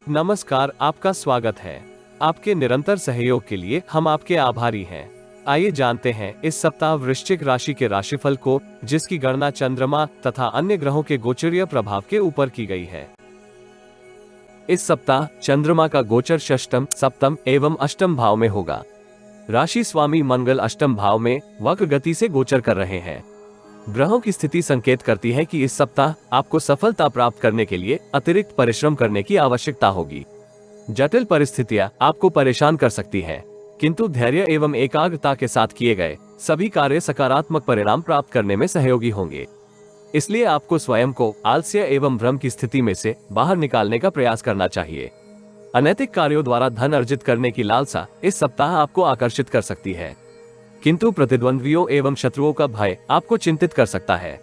नमस्कार, आपका स्वागत है। आपके निरंतर सहयोग के लिए हम आपके आभारी हैं। आइए जानते हैं इस सप्ताह वृश्चिक राशि के राशिफल को, जिसकी गणना चंद्रमा तथा अन्य ग्रहों के गोचरीय प्रभाव के ऊपर की गई है। इस सप्ताह चंद्रमा का गोचर षष्टम, सप्तम एवं अष्टम भाव में होगा। राशि स्वामी मंगल अष्टम भाव में वक्र गति से गोचर कर रहे हैं। ग्रहों की स्थिति संकेत करती है कि इस सप्ताह आपको सफलता प्राप्त करने के लिए अतिरिक्त परिश्रम करने की आवश्यकता होगी। जटिल परिस्थितियां आपको परेशान कर सकती हैं, किंतु धैर्य एवं एकाग्रता के साथ किए गए सभी कार्य सकारात्मक परिणाम प्राप्त करने में सहयोगी होंगे। इसलिए आपको स्वयं को आलस्य एवं भ्रम की स्थिति में से बाहर निकालने का प्रयास करना चाहिए। अनैतिक कार्यों द्वारा धन अर्जित करने की लालसा इस सप्ताह आपको आकर्षित कर सकती है, किंतु प्रतिद्वंद्वियों एवं शत्रुओं का भय आपको चिंतित कर सकता है।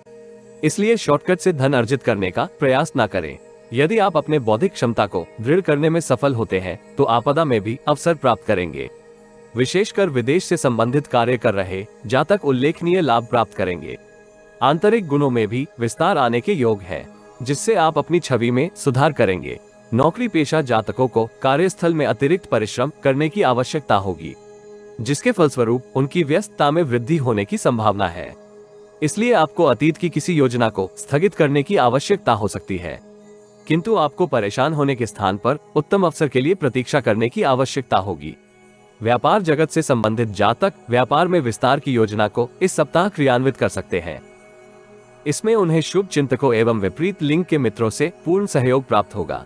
इसलिए शॉर्टकट से धन अर्जित करने का प्रयास न करें। यदि आप अपने बौद्धिक क्षमता को दृढ़ करने में सफल होते हैं तो आपदा में भी अवसर प्राप्त करेंगे। विशेषकर विदेश से संबंधित कार्य कर रहे जातक उल्लेखनीय लाभ प्राप्त करेंगे। आंतरिक गुणों में भी विस्तार आने के योग है, जिससे आप अपनी छवि में सुधार करेंगे। नौकरी पेशा जातकों को कार्यस्थल में अतिरिक्त परिश्रम करने की आवश्यकता होगी, जिसके फलस्वरूप उनकी व्यस्तता में वृद्धि होने की संभावना है। इसलिए आपको अतीत की किसी योजना को स्थगित करने की आवश्यकता हो सकती है, किंतु आपको परेशान होने के स्थान पर उत्तम अवसर के लिए प्रतीक्षा करने की आवश्यकता होगी। व्यापार जगत से संबंधित जातक व्यापार में विस्तार की योजना को इस सप्ताह क्रियान्वित कर सकते हैं। इसमें उन्हें शुभ चिंतकों एवं विपरीत लिंग के मित्रों से पूर्ण सहयोग प्राप्त होगा।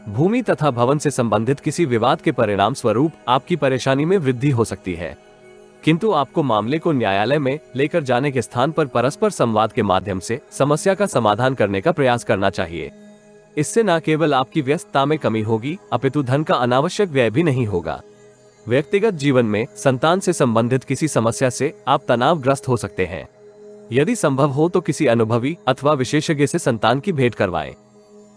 भूमि तथा भवन से संबंधित किसी विवाद के परिणाम स्वरूप आपकी परेशानी में वृद्धि हो सकती है, किंतु आपको मामले को न्यायालय में लेकर जाने के स्थान पर परस्पर संवाद के माध्यम से समस्या का समाधान करने का प्रयास करना चाहिए। इससे न केवल आपकी व्यस्तता में कमी होगी, अपितु धन का अनावश्यक व्यय भी नहीं होगा। व्यक्तिगत जीवन में संतान से संबंधित किसी समस्या से आप तनावग्रस्त हो सकते हैं। यदि संभव हो तो किसी अनुभवी अथवा विशेषज्ञ से संतान की भेंट करवाएं।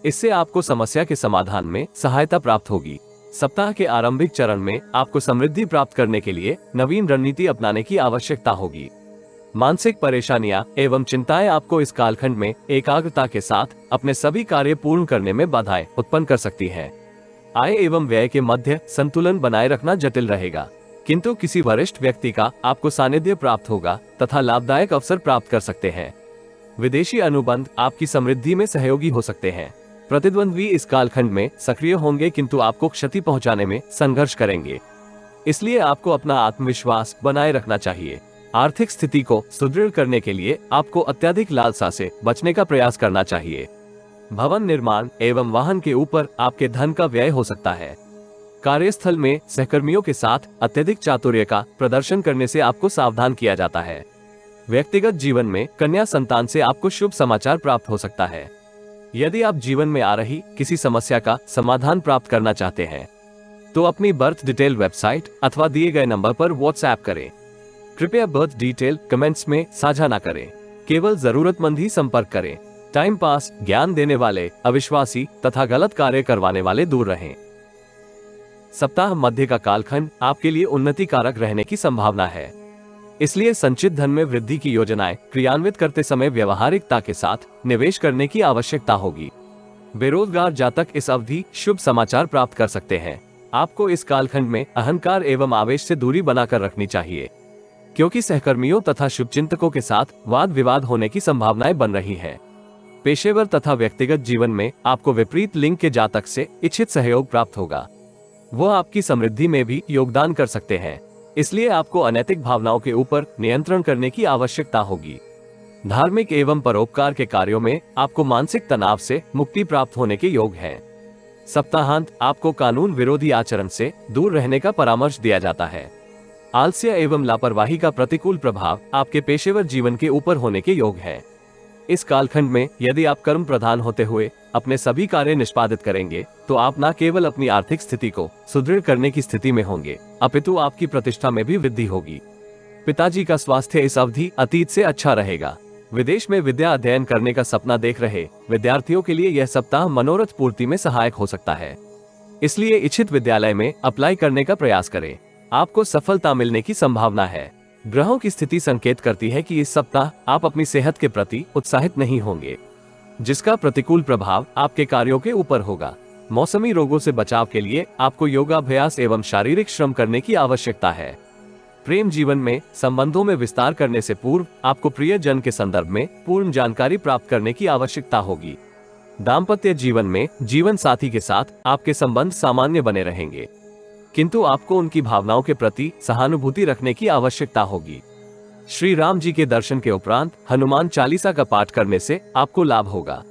इससे आपको समस्या के समाधान में सहायता प्राप्त होगी। सप्ताह के आरंभिक चरण में आपको समृद्धि प्राप्त करने के लिए नवीन रणनीति अपनाने की आवश्यकता होगी। मानसिक परेशानियां एवं चिंताएं आपको इस कालखंड में एकाग्रता के साथ अपने सभी कार्य पूर्ण करने में बाधाएं उत्पन्न कर सकती हैं। आय एवं व्यय के मध्य संतुलन बनाए रखना जटिल रहेगा, किंतु किसी वरिष्ठ व्यक्ति का आपको सानिध्य प्राप्त होगा तथा लाभदायक अवसर प्राप्त कर सकते हैं। विदेशी अनुबंध आपकी समृद्धि में सहयोगी हो सकते हैं। प्रतिद्वंद्वी इस कालखंड में सक्रिय होंगे, किंतु आपको क्षति पहुंचाने में संघर्ष करेंगे। इसलिए आपको अपना आत्मविश्वास बनाए रखना चाहिए। आर्थिक स्थिति को सुदृढ़ करने के लिए आपको अत्यधिक लालसा से बचने का प्रयास करना चाहिए। भवन निर्माण एवं वाहन के ऊपर आपके धन का व्यय हो सकता है। कार्यस्थल में सहकर्मियों के साथ अत्यधिक चातुर्य का प्रदर्शन करने से आपको सावधान किया जाता है। व्यक्तिगत जीवन में कन्या संतान से आपको शुभ समाचार प्राप्त हो सकता है। यदि आप जीवन में आ रही किसी समस्या का समाधान प्राप्त करना चाहते हैं तो अपनी बर्थ डिटेल वेबसाइट अथवा दिए गए नंबर पर व्हाट्सएप करें। कृपया बर्थ डिटेल कमेंट्स में साझा न करें। केवल जरूरतमंद ही संपर्क करें। टाइम पास, ज्ञान देने वाले, अविश्वासी तथा गलत कार्य करवाने वाले दूर रहें। सप्ताह मध्य का कालखंड आपके लिए उन्नति कारक रहने की संभावना है। इसलिए संचित धन में वृद्धि की योजनाएं क्रियान्वित करते समय व्यवहारिकता के साथ निवेश करने की आवश्यकता होगी। बेरोजगार जातक इस अवधि शुभ समाचार प्राप्त कर सकते हैं। आपको इस कालखंड में अहंकार एवं आवेश से दूरी बनाकर रखनी चाहिए, क्योंकि सहकर्मियों तथा शुभचिंतकों के साथ वाद विवाद होने की संभावनाएं बन रही है। पेशेवर तथा व्यक्तिगत जीवन में आपको विपरीत लिंग के जातक से इच्छित सहयोग प्राप्त होगा। वो आपकी समृद्धि में भी योगदान कर सकते हैं। इसलिए आपको अनैतिक भावनाओं के ऊपर नियंत्रण करने की आवश्यकता होगी। धार्मिक एवं परोपकार के कार्यों में आपको मानसिक तनाव से मुक्ति प्राप्त होने के योग हैं। सप्ताहांत आपको कानून विरोधी आचरण से दूर रहने का परामर्श दिया जाता है। आलस्य एवं लापरवाही का प्रतिकूल प्रभाव आपके पेशेवर जीवन के ऊपर होने के योग है। इस कालखंड में यदि आप कर्म प्रधान होते हुए अपने सभी कार्य निष्पादित करेंगे तो आप न केवल अपनी आर्थिक स्थिति को सुदृढ़ करने की स्थिति में होंगे, अपितु आपकी प्रतिष्ठा में भी वृद्धि होगी। पिताजी का स्वास्थ्य इस अवधि अतीत से अच्छा रहेगा। विदेश में विद्या अध्ययन करने का सपना देख रहे विद्यार्थियों के लिए यह सप्ताह मनोरथ पूर्ति में सहायक हो सकता है। इसलिए इच्छित विद्यालय में अप्लाई करने का प्रयास करें। आपको सफलता मिलने की संभावना है। ग्रहों की स्थिति संकेत करती है कि इस सप्ताह आप अपनी सेहत के प्रति उत्साहित नहीं होंगे, जिसका प्रतिकूल प्रभाव आपके कार्यों के ऊपर होगा। मौसमी रोगों से बचाव के लिए आपको योगाभ्यास एवं शारीरिक श्रम करने की आवश्यकता है। प्रेम जीवन में संबंधों में विस्तार करने से पूर्व आपको प्रियजन के संदर्भ में पूर्ण जानकारी प्राप्त करने की आवश्यकता होगी। दाम्पत्य जीवन में जीवन साथी के साथ आपके संबंध सामान्य बने रहेंगे, किंतु आपको उनकी भावनाओं के प्रति सहानुभूति रखने की आवश्यकता होगी। श्री राम जी के दर्शन के उपरांत हनुमान चालीसा का पाठ करने से आपको लाभ होगा।